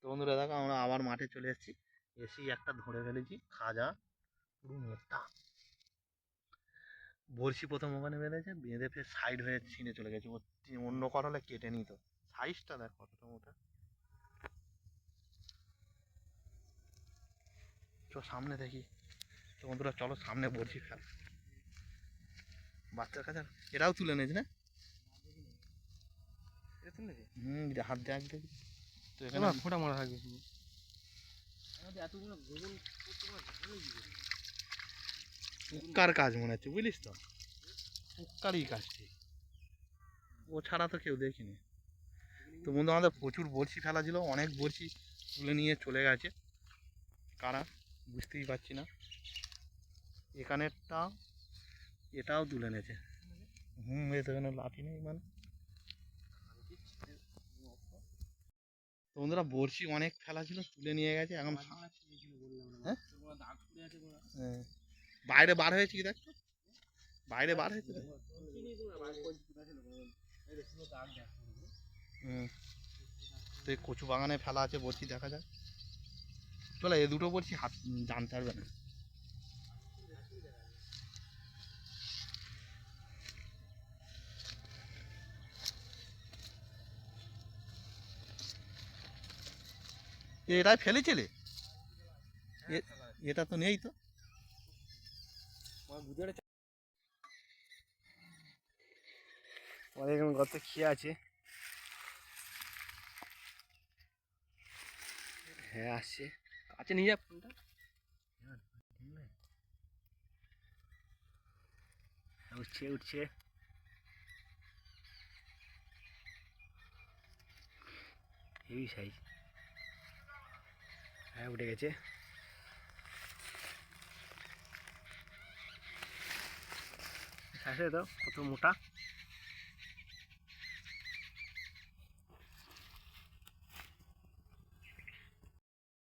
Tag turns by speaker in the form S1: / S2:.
S1: তো বন্ধুরা দেখো আমরা আবার মাঠে চলে এসেছি, এসেই একটা ধরে ফেলেছি খাজা, পুরো মোটা বড়শি। প্রথম ওখানে বেঁধেছে, বেঁধে ফের সাইড হয়ে ছিঁড়ে চলে গেছে। অন্য করলে কেটে নিত। সাইজটা দেখ কতটা মোটা। চলো সামনে দেখি। তো বন্ধুরা চলো সামনে বড়শি ফেল, বাচ্চার কাছে এরাও তুলে নিয়েছে না। হাত দেখ দেখি তো এখানে ফোঁটা মারা থাকবে। উক্কার কাজ মনে হচ্ছে, বুঝলিস তো, উক্কারই কাজটি, ও ছাড়া তো কেউ দেখিনি। তো বন্ধু আমাদের প্রচুর বড়শি ফেলা ছিল, অনেক বড়শি তুলে নিয়ে চলে গেছে কারা বুঝতেই পারছি না। এখানেরটা এটাও তুলে নিয়েছে। এই তো এখানে লাঠি নেই মানে। তো বন্ধুরা বড়শি অনেক ফেলা ছিল, তুলে নিয়ে গেছে এখন। হ্যাঁ বাইরে বার হয়েছে কি দেখো, বাইরে বার হয়েছে। তো এই কচু বাগানে ফেলা আছে বড়শি, দেখা যাক। চলে এ দুটো বড়শি হাত জানতে পারবে না। এটাই ফেলেছিলে, এটা তো নেই তো। অনেক গত খেয়ে আছে। হ্যাঁ আসছে, কাছে নিয়ে যা ফোনটা। উঠছে উঠছে, হেভি সাইজ। হ্যাঁ উঠে গেছে। তো কত মোটা।